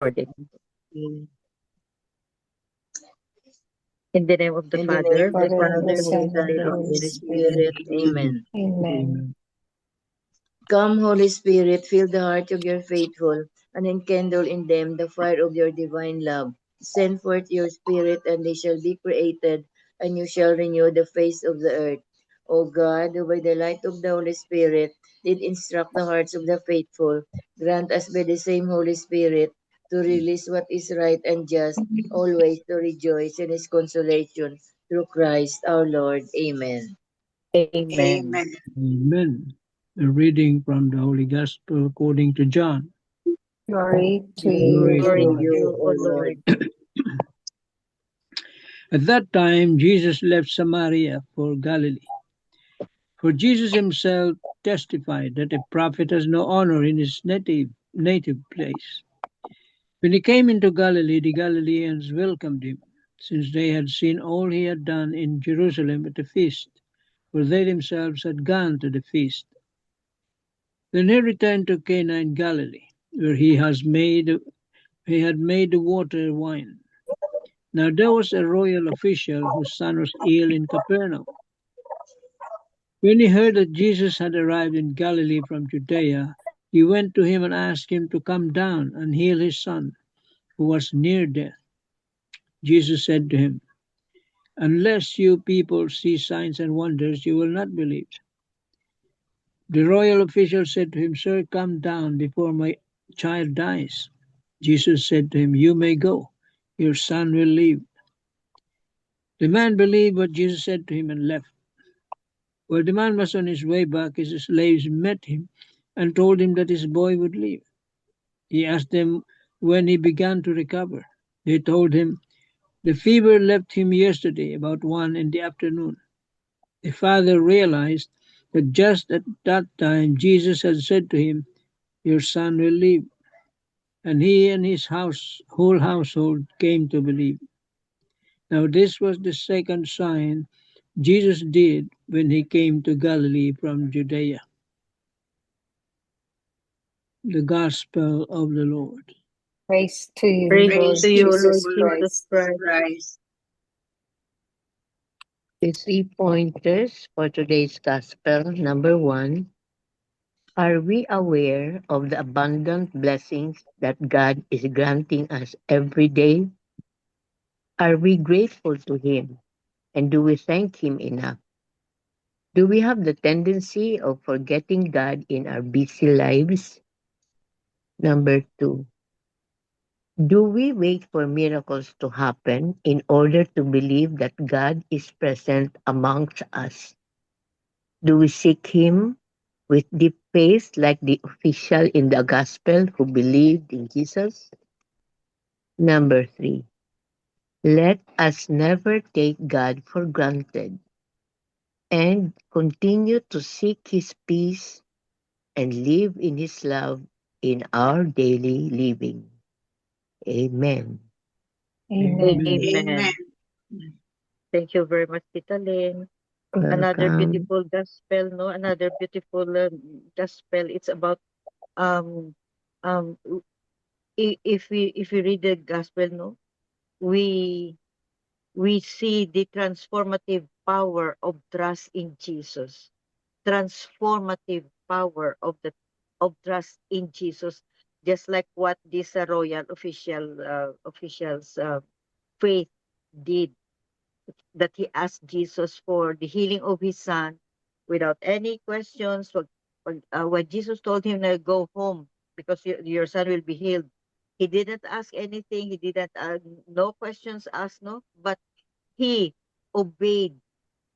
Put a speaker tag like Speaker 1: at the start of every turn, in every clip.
Speaker 1: Lord. In the name of the
Speaker 2: In the name
Speaker 1: Father,
Speaker 2: of the
Speaker 1: the
Speaker 3: Father,
Speaker 1: Son,
Speaker 3: and
Speaker 1: and
Speaker 3: the
Speaker 2: Father,
Speaker 1: the
Speaker 2: of the
Speaker 1: Holy
Speaker 3: Son,
Speaker 2: Son,
Speaker 3: and
Speaker 2: and
Speaker 3: the
Speaker 2: of
Speaker 1: Spirit.
Speaker 2: the
Speaker 3: Holy
Speaker 2: Holy
Speaker 3: Spirit.
Speaker 2: Spirit. Amen.
Speaker 3: Amen.
Speaker 4: Amen.
Speaker 2: Come, Holy Spirit, fill the heart of your faithful, and enkindle in them the fire of your divine love. Send forth your Spirit, and they shall be created, and you shall renew the face of the earth. O God, who by the light of the Holy Spirit did instruct the hearts of the faithful, grant us by the same Holy Spirit to release what is right and just, always to rejoice in his consolation through Christ our Lord. Amen.
Speaker 1: Amen.
Speaker 2: Amen.
Speaker 4: Amen. A reading from the Holy Gospel according to John.
Speaker 3: Glory to you,
Speaker 4: Glory
Speaker 3: O
Speaker 4: to
Speaker 2: Glory to
Speaker 3: Lord.
Speaker 4: you.
Speaker 2: you,
Speaker 1: You,
Speaker 2: O
Speaker 1: O
Speaker 2: Lord.
Speaker 1: Lord.
Speaker 4: At that time, Jesus left Samaria for Galilee. For Jesus himself testified that a prophet has no honor in his native place. When he came into Galilee, the Galileans welcomed him, since they had seen all he had done in Jerusalem at the feast, for they themselves had gone to the feast. Then he returned to Cana in Galilee, where he had made the water wine. Now there was a royal official whose son was ill in Capernaum. When he heard that Jesus had arrived in Galilee from Judea, he went to him and asked him to come down and heal his son, who was near death. Jesus said to him, "Unless you people see signs and wonders, you will not believe." The royal official said to him, "Sir, come down before my child dies." Jesus said to him, "You may go. Your son will live." The man believed what Jesus said to him and left. While the man was on his way back, his slaves met him and told him that his boy would live. He asked them when he began to recover. They told him, "The fever left him yesterday about 1 in the afternoon." The father realized that just at that time Jesus had said to him, "Your son will live." And he and his whole household came to believe. Now this was the second sign Jesus did when he came to Galilee from Judea. The Gospel of the Lord.
Speaker 3: Praise to you,
Speaker 1: Praise
Speaker 2: Praise
Speaker 3: Lord
Speaker 1: to
Speaker 2: to
Speaker 1: you,
Speaker 2: you,
Speaker 1: Lord
Speaker 3: Jesus
Speaker 2: Lord
Speaker 1: Jesus
Speaker 3: Christ.
Speaker 2: Jesus
Speaker 1: Christ.
Speaker 2: Christ.
Speaker 1: The 3 pointers for today's Gospel. Number 1, are we aware of the abundant blessings that God is granting us every day? Are we grateful to Him? And do we thank Him enough? Do we have the tendency of forgetting God in our busy lives? Number 2, do we wait for miracles to happen in order to believe that God is present amongst us? Do we seek Him with deep faith like the official in the gospel who believed in Jesus? Number 3, let us never take God for granted and continue to seek His peace and live in His love in our daily living. Amen.
Speaker 3: Amen.
Speaker 4: Amen.
Speaker 2: Amen.
Speaker 1: Amen. Thank you very much, Tita Lynn. Another
Speaker 4: Welcome.
Speaker 1: beautiful gospel, no? Another beautiful gospel. It's about um um if we read the gospel, no, we we see the transformative power of trust in Jesus. Transformative power of trust in Jesus, just like what this royal officials faith did, that he asked Jesus for the healing of his son without any questions. When Jesus told him to go home because your son will be healed, he didn't ask anything. He didn't no questions asked, no, but he obeyed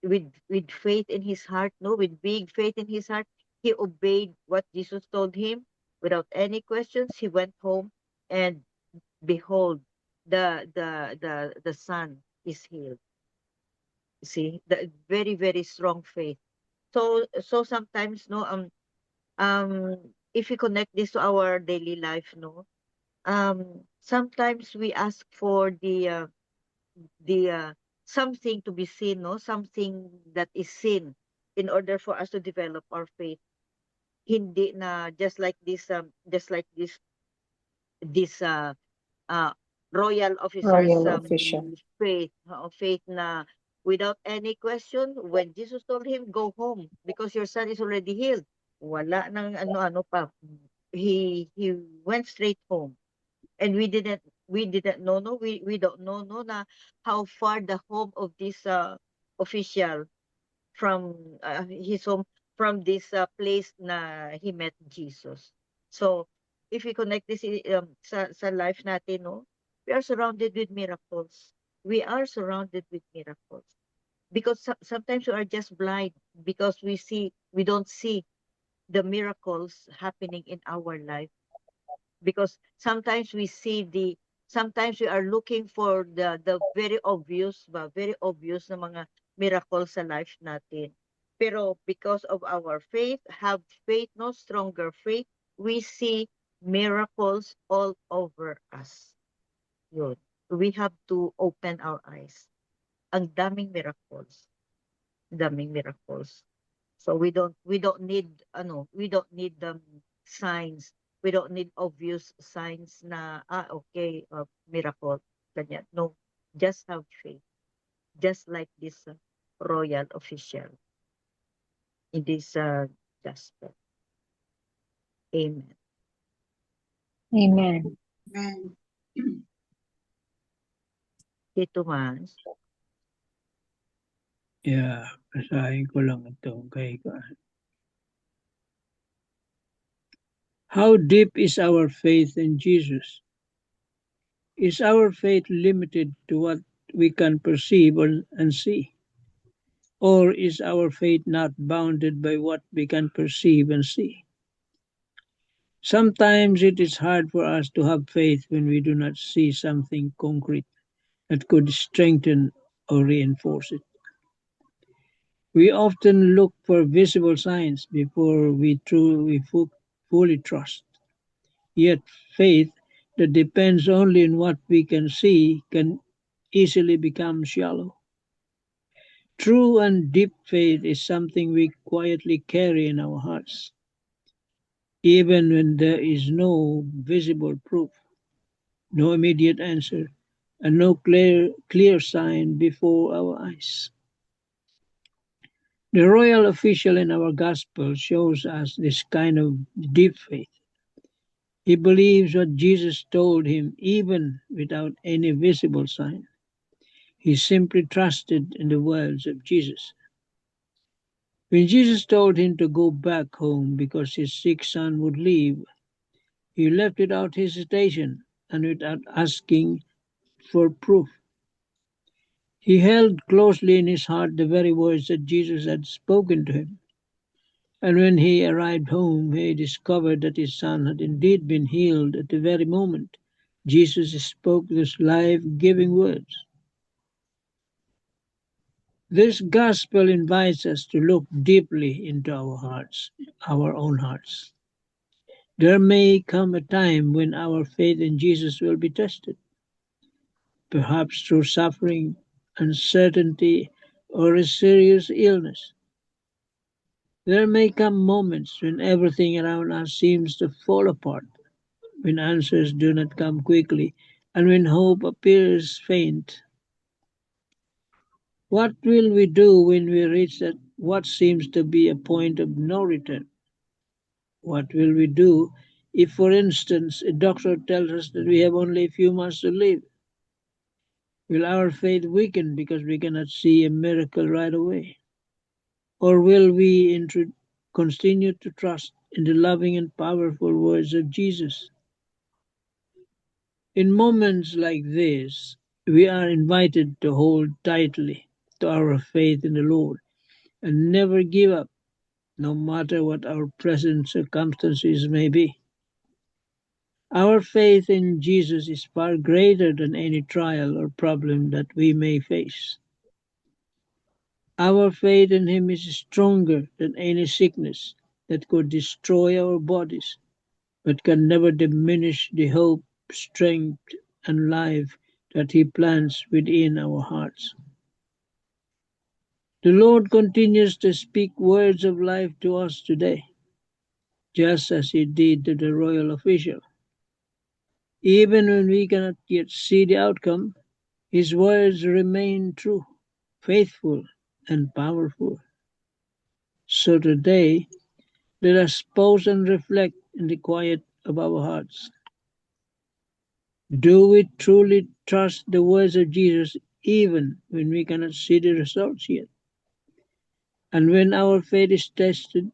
Speaker 1: with faith in his heart, no, with big faith in his heart. He obeyed what Jesus told him without any questions. He went home, and behold, the son is healed. See, the very very strong faith. So sometimes, no, if we connect this to our daily life, no, sometimes we ask for the something to be seen, no, something that is seen in order for us to develop our faith. Hindi na just like this royal officer's
Speaker 3: Royal official.
Speaker 1: faith na without any question, when Jesus told him, go home because your son is already healed. Wala nang ano-ano pa. He went straight home. And we didn't know, no, we don't know, no, na how far the home of this official from his home, from this place na he met Jesus. So if we connect this sa life natin, no, we are surrounded with miracles. We are surrounded with miracles because sometimes we are just blind because we don't see the miracles happening in our life, because sometimes sometimes we are looking for the very obvious na mga miracles sa life natin. Pero because of our faith, have faith, no, stronger faith, we see miracles all over us. Yun. We have to open our eyes. Ang daming miracles. Daming miracles. So we don't need the signs. We don't need obvious signs na okay, miracle ganyan. No, just have faith. Just like this royal official in this gospel. Amen.
Speaker 3: Amen.
Speaker 2: Amen.
Speaker 1: Si Tomas.
Speaker 4: Yeah, basahin ko lang ito kay How deep is our faith in Jesus? Is our faith limited to what we can perceive and see? Or is our faith not bounded by what we can perceive and see? Sometimes it is hard for us to have faith when we do not see something concrete that could strengthen or reinforce it. We often look for visible signs before we fully trust. Yet faith that depends only on what we can see can easily become shallow. True and deep faith is something we quietly carry in our hearts, even when there is no visible proof, no immediate answer, and no clear sign before our eyes. The royal official in our gospel shows us this kind of deep faith. He believes what Jesus told him even without any visible sign. He simply trusted in the words of Jesus. When Jesus told him to go back home because his sick son would leave, he left without hesitation and without asking for proof. He held closely in his heart the very words that Jesus had spoken to him. And when he arrived home, he discovered that his son had indeed been healed at the very moment Jesus spoke those life-giving words. This gospel invites us to look deeply into our hearts, our own hearts. There may come a time when our faith in Jesus will be tested, perhaps through suffering, uncertainty, or a serious illness. There may come moments when everything around us seems to fall apart, when answers do not come quickly, and when hope appears faint. What will we do when we reach what seems to be a point of no return? What will we do if, for instance, a doctor tells us that we have only a few months to live? Will our faith weaken because we cannot see a miracle right away? Or will we continue to trust in the loving and powerful words of Jesus? In moments like this, we are invited to hold tightly to our faith in the Lord and never give up, no matter what our present circumstances may be. Our faith in Jesus is far greater than any trial or problem that we may face. Our faith in Him is stronger than any sickness that could destroy our bodies, but can never diminish the hope, strength, and life that He plants within our hearts. The Lord continues to speak words of life to us today, just as He did to the royal official. Even when we cannot yet see the outcome, His words remain true, faithful, and powerful. So today, let us pause and reflect in the quiet of our hearts. Do we truly trust the words of Jesus even when we cannot see the results yet? And when our faith is tested,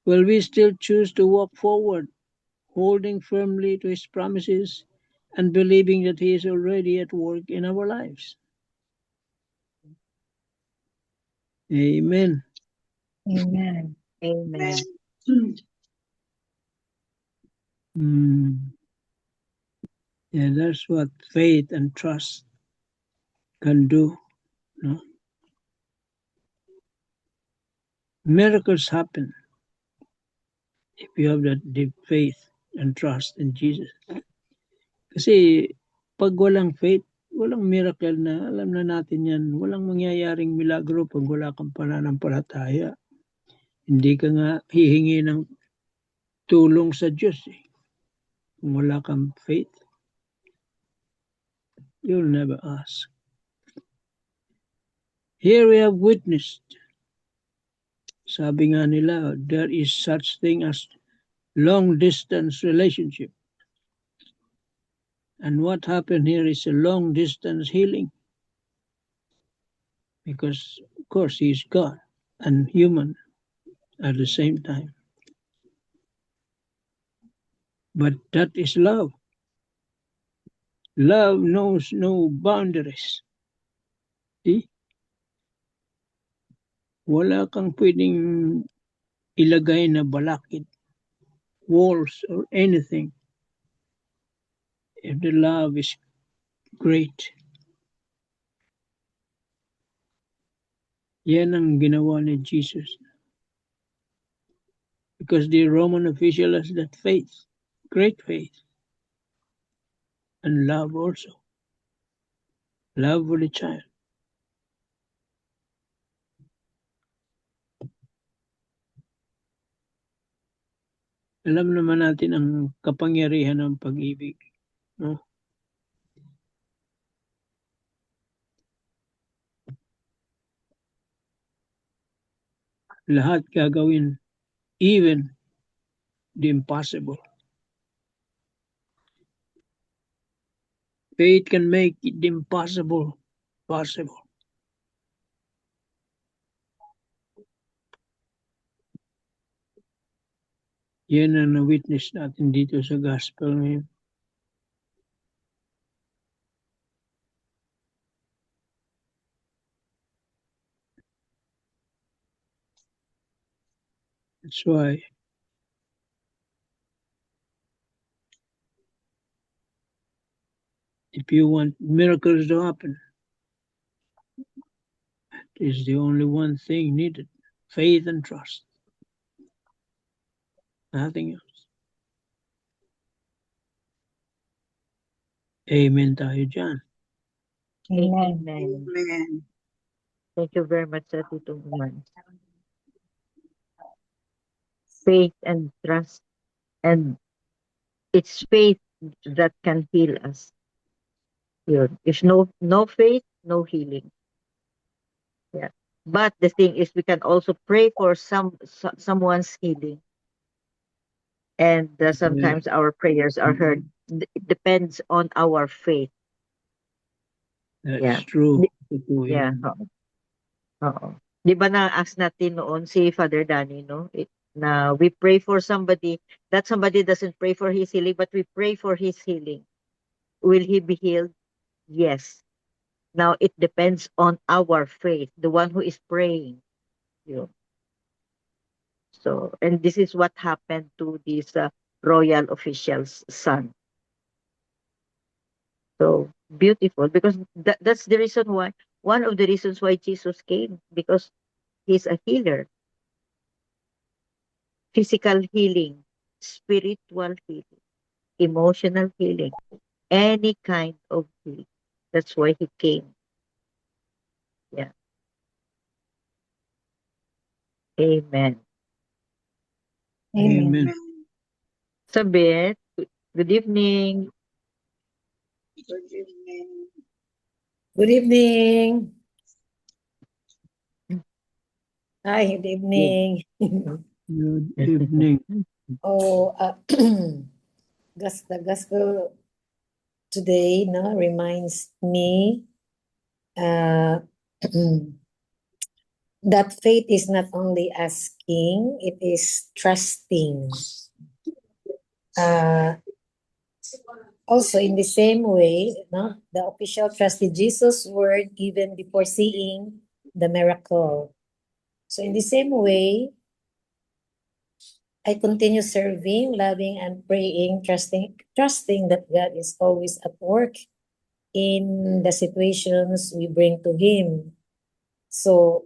Speaker 4: will we still choose to walk forward, holding firmly to His promises and believing that He is already at work in our lives? Amen.
Speaker 3: Amen.
Speaker 1: Amen.
Speaker 4: Yeah, that's what faith and trust can do. No? Miracles happen if you have that deep faith and trust in Jesus. Kasi pag walang faith, walang miracle na, alam na natin yan, walang mangyayaring milagro pag wala kang pananampalataya. Hindi ka nga hihingi ng tulong sa Diyos eh. Kung wala kang faith, you'll never ask. Here we have witnessed, sabi nga nila, there is such thing as long-distance relationship. And what happened here is a long-distance healing. Because, of course, He is God and human at the same time. But that is love. Love knows no boundaries. See? Wala kang pwedeng ilagay na balakid, walls, or anything. If the love is great. Yan ang ginawa ni Jesus. Because the Roman official has that faith, great faith, and love also. Love for the child. Alam naman natin ang kapangyarihan ng pag-ibig. No? Lahat gagawin, even the impossible. Faith can make the impossible possible. Yan ang na-witness natin dito sa gospel ngayon. That's why if you want miracles to happen, that is the only one thing needed. Faith and trust. Nothing else. Amen tayo dyan.
Speaker 3: Amen.
Speaker 1: Amen. Thank you very much, Tito Man. Faith and trust, and it's faith that can heal us. Yun. If no faith, no healing. Yeah. But the thing is, we can also pray for someone's healing, and sometimes our prayers are heard. It depends on our faith.
Speaker 4: That's
Speaker 1: Yeah.
Speaker 4: true.
Speaker 1: Yeah. Oo. Di ba na-ask natin noon si Father Danny, no? Na we pray for somebody, that somebody doesn't pray for his healing, but we pray for his healing. Will he be healed? Yes. Now, it depends on our faith, the one who is praying. Yun. So, and this is what happened to this royal official's son. So, beautiful, because that's the reason why, one of the reasons why Jesus came, because he's a healer. Physical healing, spiritual healing, emotional healing, any kind of healing. That's why he came. Yeah. Amen.
Speaker 3: Amen.
Speaker 4: Amen.
Speaker 1: Sabet, good evening.
Speaker 3: Good evening. Hi, good evening.
Speaker 4: Good evening.
Speaker 3: Oh, the gospel today, no, reminds me that faith is not only asking, it is trusting. Also, in the same way, no, the official trusted Jesus' word even before seeing the miracle. So, in the same way, I continue serving, loving, and praying, trusting that God is always at work in the situations we bring to Him. So,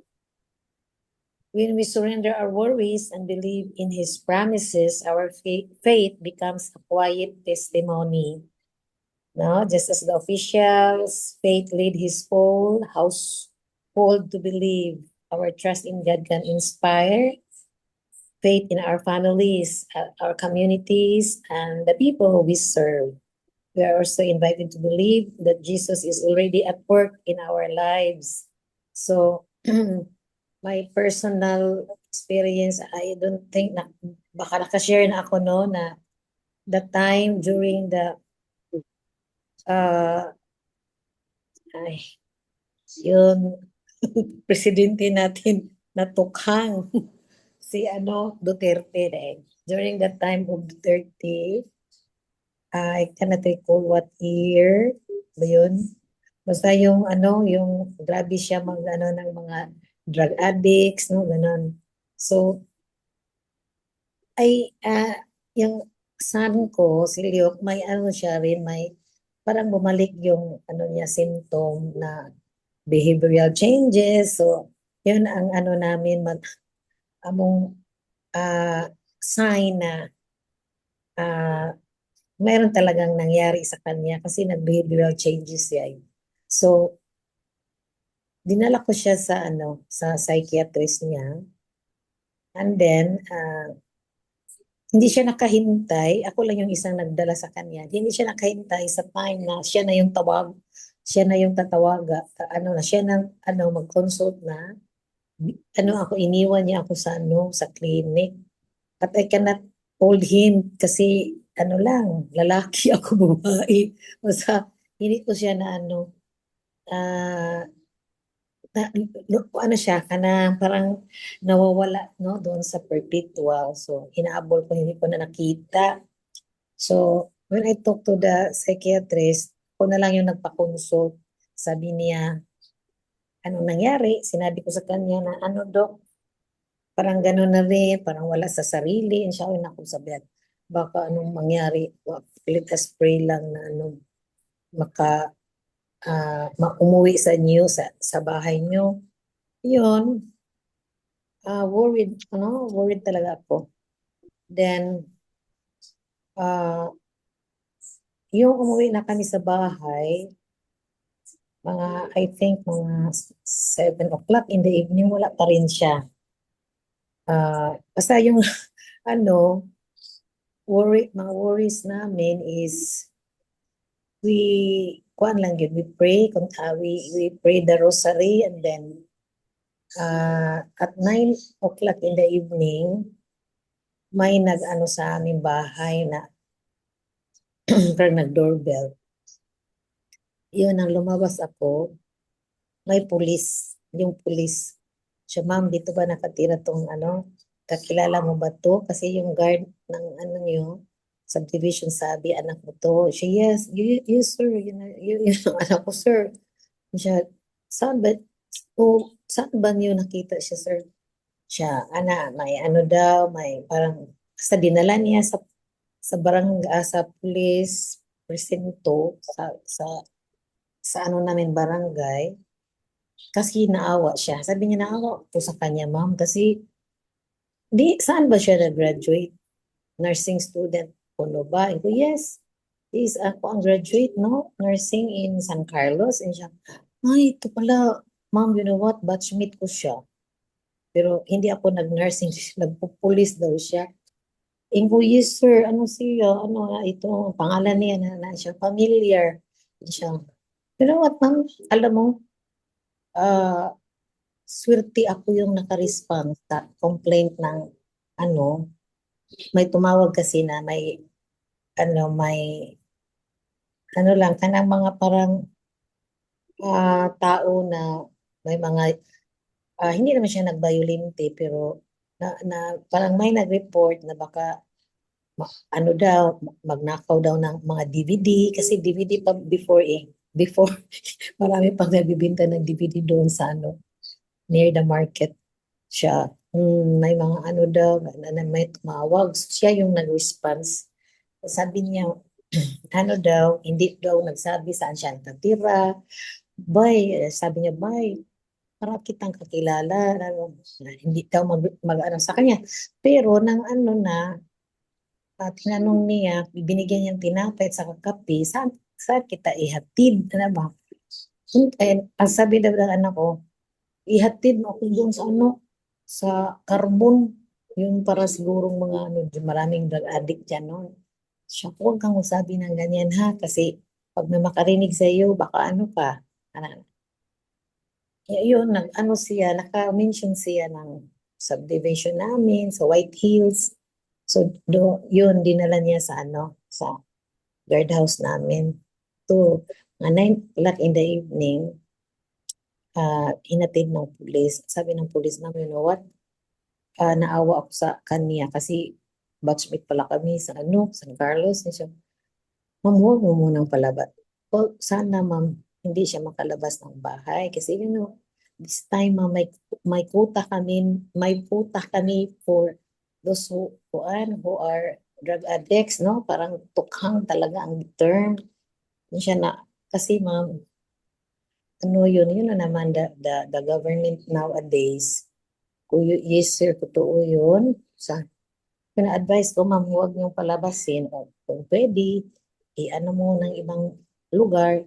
Speaker 3: when we surrender our worries and believe in His promises, our faith becomes a quiet testimony. No, just as the officials, faith lead His whole household to believe. Our trust in God can inspire faith in our families, our communities, and the people who we serve. We are also invited to believe that Jesus is already at work in our lives. So, my personal experience, I don't think na, baka nakashare na ako no, na the time during the, ay, yun, presidente natin natukhang si Duterte eh. During the time of Duterte, I cannot recall what year ba yun. Basta yung yung grabe siya ng mga drug addicts, no, ganon. So, yung son ko, si Liok, may siya rin, may parang bumalik yung niya symptom na behavioral changes. So, yun ang namin among sign na mayroon talagang nangyari sa kanya kasi nag-behavioral changes siya. So, dinala ko siya sa sa psychiatrist niya. And then, hindi siya nakahintay. Ako lang yung isang nagdala sa kanya. Hindi siya nakahintay sa time na siya na yung tatawaga, siya na mag-consult na. Ako, iniwan niya ako sa sa clinic. But I cannot hold him kasi lang, lalaki ako, babae. Basta, hindi ko siya na siya, parang nawawala, no, doon sa perpetual. So, inaabol ko, hindi ko na nakita. So, when I talk to the psychiatrist, ako na lang yung nagpa-consult. Sabi niya, anong nangyari? Sinabi ko sa kanya na, Dok, parang gano'n na rin, parang wala sa sarili. And siya, ako sabi, baka anong mangyari, let us pray lang na umuwi sa inyo, sa bahay nyo. Yun, worried talaga ako. Then, yung umuwi na kami sa bahay, I think mga 7 o'clock in the evening, wala pa rin siya. Basta yung, mga worries namin is, we pray, we pray the rosary, and then, at 9 o'clock in the evening, may sa aming bahay na parang nag-doorbell. Yun, nang lumabas ako, may pulis, yung pulis. Siya, ma'am, dito ba nakatira tong kakilala mo ba to? Kasi yung guard ng niyo, subdivision, sabi, anak mo to. Siya, yes, you sir, yun anak ko, sir. Siya, saan ba niyo nakita siya, sir? Siya, may daw, may parang, sa dinala niya sa barangay, sa police presinto, sa namin barangay, kasi naawa siya. Sabi niya, naawa po sa kanya, ma'am, kasi saan ba siya nag-graduate? Nursing student po ba? Ko, yes. Ako ang graduate, no? Nursing in San Carlos. And siya, ay, ito pala, ma'am, you know what? Batchmate ko siya. Pero hindi ako nag-nursing, nagpo-police daw siya. Ko, yes, sir, siya? Ito, pangalan niya na siya, familiar. Siya. Pero what, ma'am, alam mo, swerte ako yung naka-response sa complaint ng ano, may tumawag kasi na may may lang kanang mga parang tao na may mga hindi naman siya nagbayolente pero parang may nag-report na baka daw magnakaw daw ng mga DVD kasi DVD pa before marami pang nagbibenta ng DVD doon sa near the market siya. May mga daw na may tumawag. So, siya yung nag-response. Sabi niya, daw, hindi daw nagsabi saan siya natira. Sabi niya, para kitang kakilala. Hindi daw sa kanya. Pero nang tinanong niya, binigyan niyang tinapay at saka kape, saan kita ihatid? Ano ba? Ang sabi daw ng anak ko, ihatid mo ako doon sa carbon, yung para sigurong mga maraming drug addict dyan noon. Siya, huwag kang magsabi ng ganyan ha, kasi pag may makarinig sa iyo, baka ka. Yun, naka-mention siya ng subdivision namin, sa White Hills. So, yun, dinala niya sa sa guardhouse namin. So, 9 o'clock in the evening, hinatid ng pulis. Sabi ng pulis namin, you know what? Naawa ako sa kanya kasi batchmate pala kami sa San Carlos. Siya, ma'am, huwag mo munang palabas. Sana, ma'am, hindi siya makalabas ng bahay. Kasi, this time, ma'am, may quota kami for those who are drug addicts, no? Parang tukhang talaga ang term. Siya na, kasi, ma'am, yun na naman, the government nowadays, yes sir, totoo yun. Pina-advise ko, ma'am, huwag niyong palabasin o kung pwede, mo ng ibang lugar,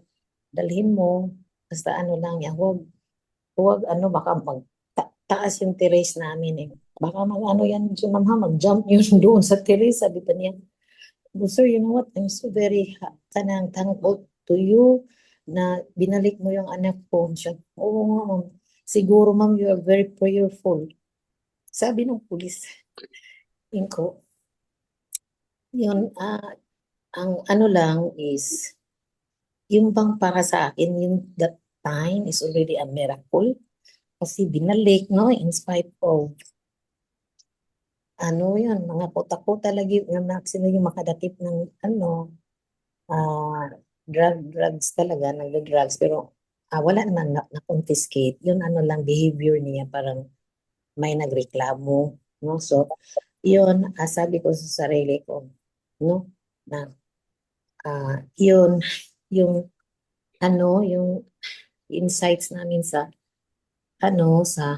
Speaker 3: dalhin mo, basta lang yan, huwag baka taas yung terrace namin eh. Baka yan, ma'am ha, mag-jump yun doon sa terrace, sabi pa niya. Sir, you know what, I'm so very thankful to you na binalik mo yung anak ko. Siya, oo nga, ma'am. Siguro, ma'am, you are very prayerful. Sabi ng pulis, ko, yun, ang lang is, yung bang para sa akin, yung that time is already a miracle. Kasi binalik, no, in spite of, yun, mga puta-puta lagi, yung maximum yung makadakip ng, drugs talaga, nag-drugs, pero wala naman na-confiscate. Yun lang, behavior niya, parang may nagreklamo, no? So, yun, sabi ko sa sarili ko, no, na, yun, yung insights namin sa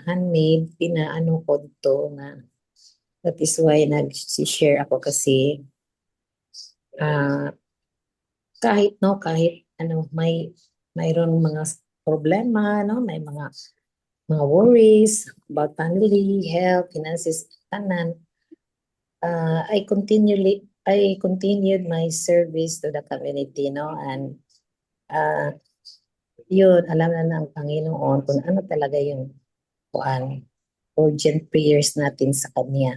Speaker 3: handmade, ko to na, that is why nag-share ako kasi, kahit mayroon mga problema, no, may mga worries about family, health, finances, tanan, I continued my service to the community, no, and yun, alam na ng Panginoon kung ano talaga yung urgent prayers natin sa Kanya.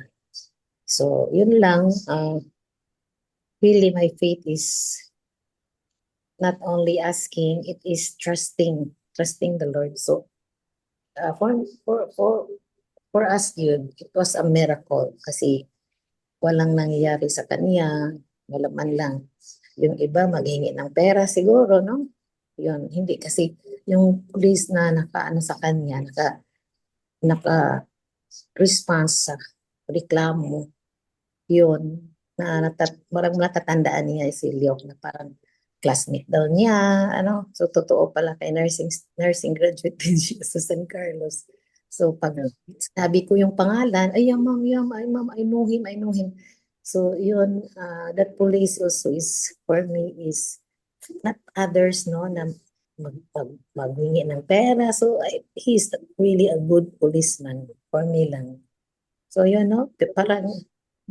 Speaker 3: So, yun lang, really my faith is not only asking, it is trusting the Lord. So, for us yun, it was a miracle kasi walang nangyayari sa kanya, wala man lang. Yung iba maghingi ng pera siguro, no? Yun, hindi kasi yung police na sa kanya, naka-response sa reklamo, yun, marang natatandaan niya si Leo na parang classmate daw niya, so totoo pala kay nursing graduate din siya sa San Carlos. So pag sabi ko yung pangalan, ay ma'am, I know him. So yun, that police also is, for me, is not others, no, na maghingi ng pera. So he's really a good policeman for me lang. So yun, no, parang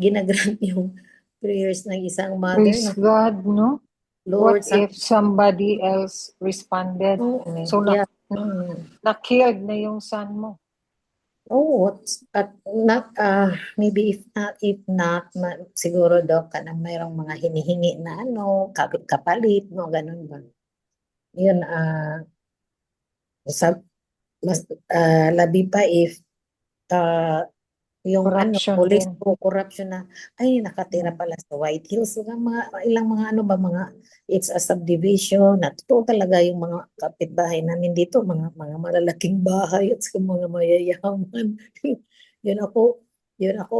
Speaker 3: ginagrant yung prayers ng isang mother.
Speaker 5: Praise God, no?
Speaker 3: Lord,
Speaker 5: What if somebody else responded? So
Speaker 3: yeah.
Speaker 5: na-killed na yung son mo.
Speaker 3: Oh, at not maybe if not siguro daw ka na mayroong mga hinihingi na kapalit mo ganun ba. Yun mas labi pa if yung
Speaker 5: Corruption
Speaker 3: police
Speaker 5: din.
Speaker 3: o corruption na ay nakatira pala sa White Hills ilang mga mga it's a subdivision na totoo talaga yung mga kapitbahay namin dito mga malalaking bahay at mga mayayaman. yun ako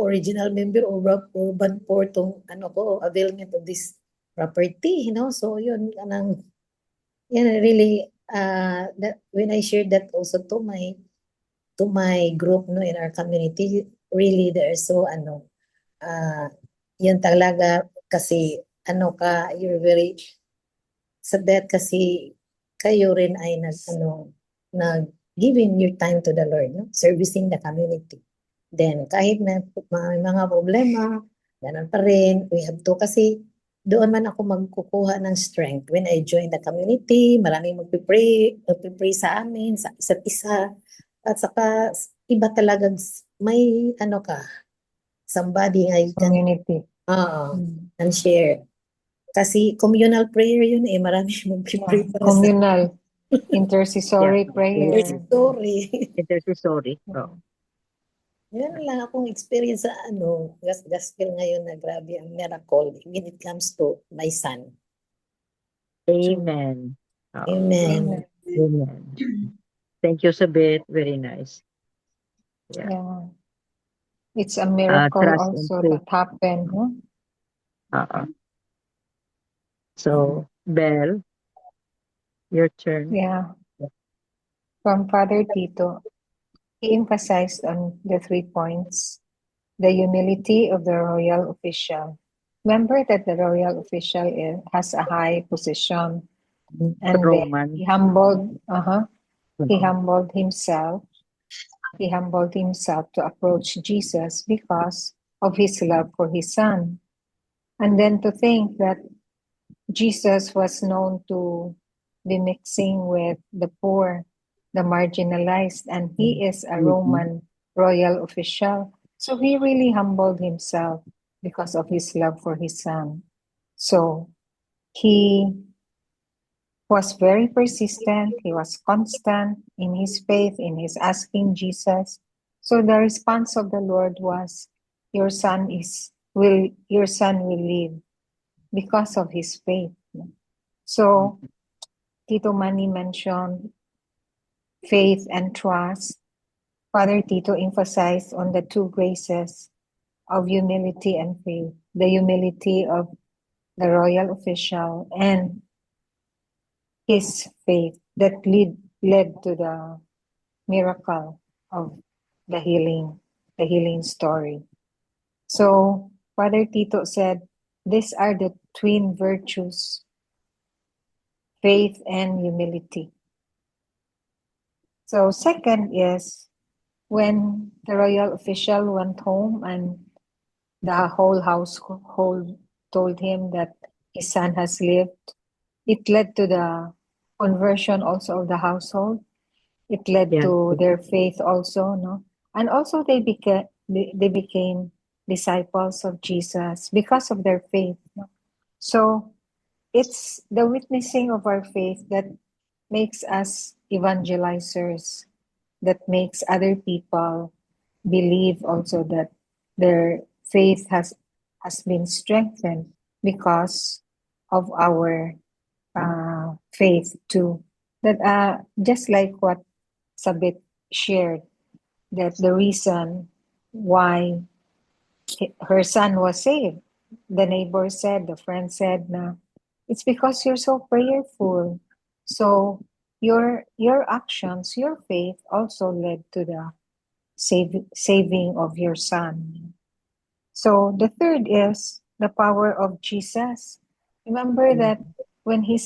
Speaker 3: original member of urban port tong availment of this property, so yun really that when I shared that also to my group in our community, really they're so yun talaga kasi you're very sa that kasi kayo rin ay nag giving your time to the Lord, servicing the community. Then kahit na may mga problema, ganun pa rin, we have to kasi doon man ako magkukuha ng strength when I join the community, maraming magpipray sa amin, sa isa't isa. At saka iba talagang may somebody nga you can
Speaker 5: Community.
Speaker 3: and share. Kasi communal prayer yun marami magpipray para
Speaker 5: Communal. Intercessory prayer.
Speaker 1: Intercessory. Oh.
Speaker 3: Yan lang akong experience sa gospel ngayon na grabe ang miracle when it comes to my son.
Speaker 1: Amen. Oh.
Speaker 3: Amen.
Speaker 1: Amen. Thank you, Sabet. Very nice.
Speaker 5: Yeah. It's a miracle also that happened. No?
Speaker 1: So, Belle, your turn.
Speaker 5: Yeah. From Father Tito, he emphasized on the 3 points. The humility of the royal official. Remember that the royal official has a high position, and then he humbled himself. He humbled himself to approach Jesus because of his love for his son. And then to think that Jesus was known to be mixing with the poor, the marginalized, and he is a Roman royal official. So he really humbled himself because of his love for his son. So he was very persistent. He was constant in his faith, in his asking Jesus. So the response of the Lord was, your son will live because of his faith. So Tito Manny mentioned faith and trust. Father Tito emphasized on the 2 graces of humility and faith, the humility of the royal official and his faith that led to the miracle of the healing story. So Father Tito said, these are the twin virtues, faith and humility. So second is, when the royal official went home and the whole household told him that his son has lived, it led to the conversion also of the household. It led to their faith also, no? And also they became disciples of Jesus because of their faith. No? So it's the witnessing of our faith that makes us evangelizers, that makes other people believe also that their faith has been strengthened because of our faith too. That just like what Sabit shared, that the reason why her son was saved, the neighbor said, the friend said, na it's because you're so prayerful. So your actions, your faith also led to the saving of your son. So the third is the power of Jesus. Remember that when he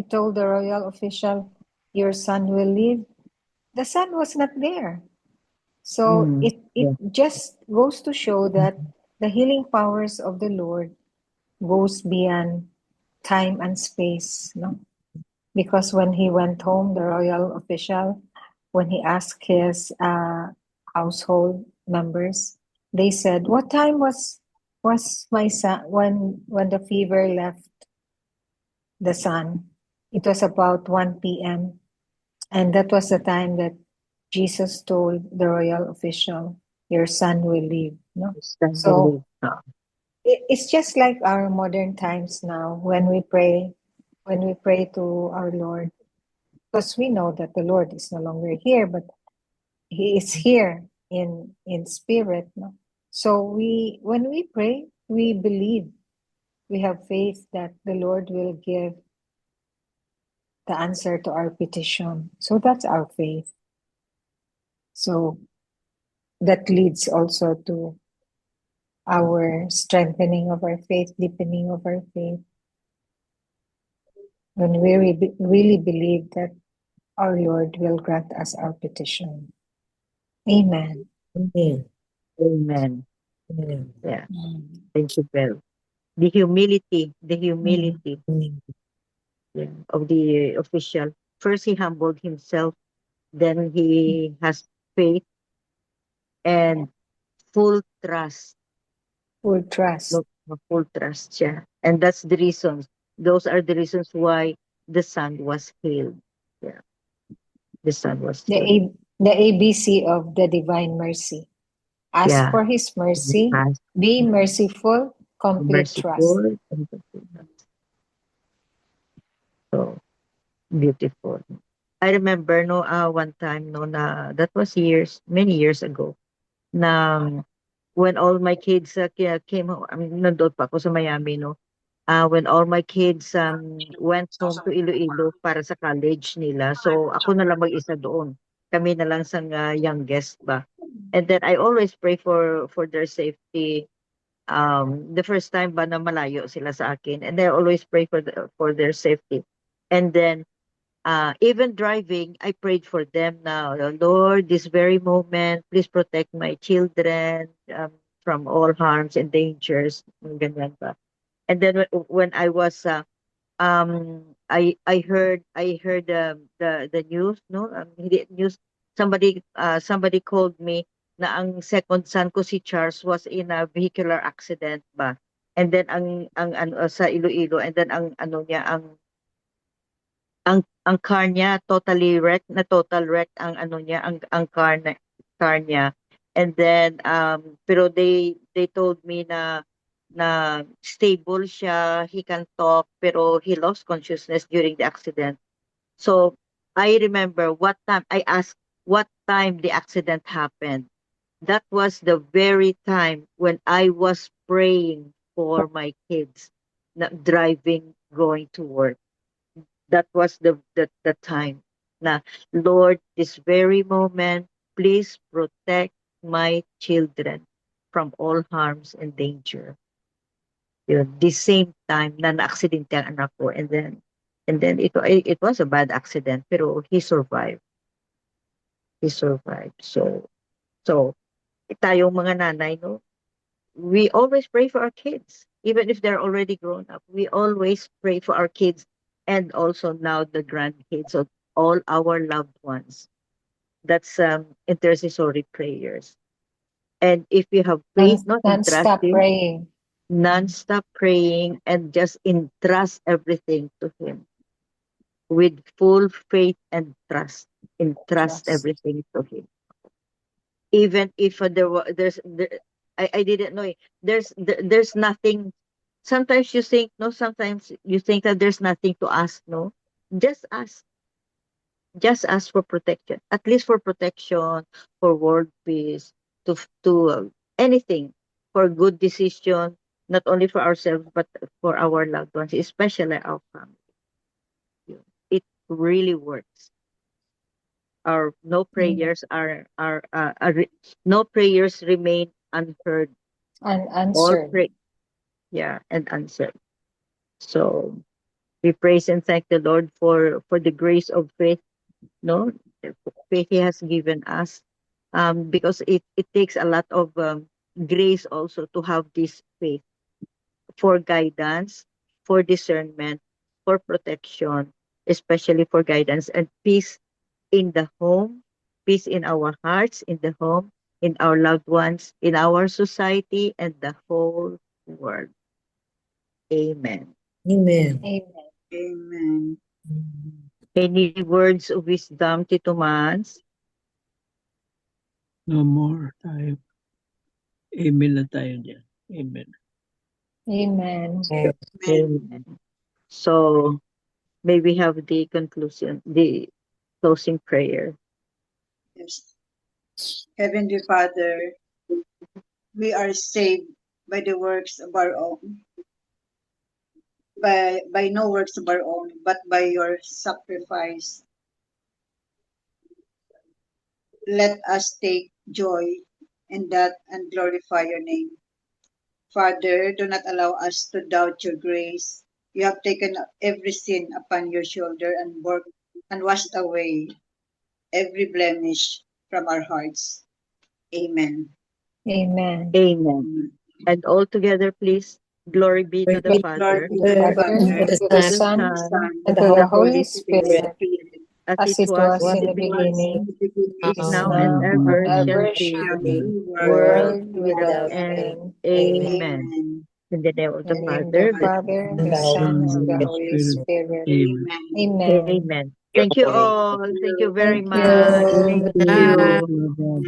Speaker 5: told the royal official, your son will live, the son was not there. So it just goes to show that the healing powers of the Lord goes beyond time and space, no? Because when he went home, the royal official, when he asked his household members, they said, "What time was my son when the fever left the son?" It was about 1 p.m. And that was the time that Jesus told the royal official, "Your son will live." No? So it's just like our modern times now when we pray to our Lord, because we know that the Lord is no longer here, but He is here in spirit. No? So when we pray, we believe, we have faith that the Lord will give the answer to our petition. So that's our faith. So that leads also to our strengthening of our faith, deepening of our faith, when we really believe that our Lord will grant us our petition. Amen.
Speaker 3: Amen.
Speaker 1: Amen.
Speaker 3: Amen.
Speaker 1: Yeah.
Speaker 5: Mm.
Speaker 1: Thank you, Bel. The humility yeah, of the official. First, he humbled himself. Then he has faith and full trust.
Speaker 5: Full trust.
Speaker 1: No, full trust siya. And that's the reasons. Those are the reasons why the son was healed. Yeah. The son was healed.
Speaker 5: The ABC of the divine mercy. Ask
Speaker 1: Yeah.
Speaker 5: for His mercy,
Speaker 1: Ask,
Speaker 5: be merciful, complete trust.
Speaker 1: merciful, and complete trust. So beautiful. I remember one time na that was many years ago na when all my kids came home, I mean, nandun pa ako sa Miami, no? When all my kids went home to Iloilo para sa college nila. So ako na lang mag-isa doon. Kami na lang sang youngest ba. And then I always pray for their safety. The first time ba na malayo sila sa akin, and I always pray for their safety. And then even driving, I prayed for them now. Lord, this very moment, please protect my children from all harms and dangers. Ganyan ba. And then when I was I heard the news, no, hindi news, somebody called me na ang second son ko si Charles was in a vehicular accident ba. And then ang ano sa Iloilo, and then ang ano niya ang car niya totally wrecked, na total wreck ang ano niya, ang car niya. And then pero they told me na stable siya, he can talk, pero he lost consciousness during the accident. So I remember what time I asked what time the accident happened. That was the very time when I was praying for my kids, driving, going to work. That was the time na, Lord, this very moment, please protect my children from all harms and danger. Yun, the same time na na-aksidente ang anak ko, and then it was a bad accident, pero he survived. He survived. So tayong mga nanay, no, we always pray for our kids, even if they're already grown up. We always pray for our kids, and also now the grandkids of all our loved ones. That's intercessory prayers. And if you have faith, not
Speaker 5: Non-stop
Speaker 1: entrusting,
Speaker 5: praying.
Speaker 1: non-stop praying, and just entrust everything to Him with full faith and trust. Entrust
Speaker 5: Trust.
Speaker 1: everything to Him. Even if I didn't know, there's nothing. Sometimes you think, no, sometimes you think that there's nothing to ask, no? Just ask. Just ask for protection. At least for protection, for world peace, to anything, for good decision, not only for ourselves, but for our loved ones, especially our family. It really works. Our no prayers no prayers remain unheard. All
Speaker 5: Unanswered.
Speaker 1: pray, yeah, and answered. So we praise and thank the Lord for the grace of faith, no, the faith He has given us, because it takes a lot of grace also to have this faith for guidance, for discernment, for protection, especially for guidance and peace in the home, peace in our hearts, in the home, in our loved ones, in our society, and the whole world. Amen.
Speaker 3: Amen.
Speaker 5: Amen.
Speaker 6: Amen.
Speaker 1: Any words of wisdom, Tito Mans?
Speaker 4: No more tayo. Amen na tayo dyan. Amen.
Speaker 5: Amen.
Speaker 1: Amen. So, may we have the conclusion, the closing prayer.
Speaker 6: Yes. Heavenly Father, we are saved by the works of our own, by no works of our own, but by your sacrifice. Let us take joy in that and glorify your name. Father, do not allow us to doubt your grace. You have taken every sin upon your shoulder and worked and washed away every blemish from our hearts. Amen.
Speaker 5: Amen.
Speaker 1: Amen. And all together, please, glory be to the Father,
Speaker 6: Glory be to the
Speaker 5: Father,
Speaker 6: Father,
Speaker 5: to
Speaker 1: to
Speaker 5: the
Speaker 1: the
Speaker 5: Son,
Speaker 1: Son,
Speaker 5: and to
Speaker 1: and
Speaker 5: the
Speaker 1: the
Speaker 5: Holy
Speaker 1: Holy
Speaker 5: Spirit,
Speaker 1: as
Speaker 5: as
Speaker 1: it
Speaker 5: it was
Speaker 1: was
Speaker 5: in
Speaker 1: in
Speaker 5: the
Speaker 1: the beginning,
Speaker 5: beginning,
Speaker 1: is
Speaker 5: is
Speaker 1: now, and
Speaker 5: now,
Speaker 1: ever
Speaker 5: and
Speaker 1: shall
Speaker 5: ever
Speaker 1: be,
Speaker 5: shall
Speaker 6: be,
Speaker 5: be,
Speaker 1: world
Speaker 5: world
Speaker 1: without
Speaker 5: without
Speaker 1: end.
Speaker 5: end.
Speaker 1: Amen.
Speaker 6: Amen.
Speaker 1: In the name of the
Speaker 5: In the name of the
Speaker 1: Father,
Speaker 5: Father, and the Son, and the Holy Spirit.
Speaker 4: Amen.
Speaker 6: Amen.
Speaker 5: Amen.
Speaker 1: Amen. Thank you all. Thank you very
Speaker 5: Thank
Speaker 1: much.
Speaker 5: you.
Speaker 1: Thank
Speaker 3: Good
Speaker 1: you.
Speaker 3: night.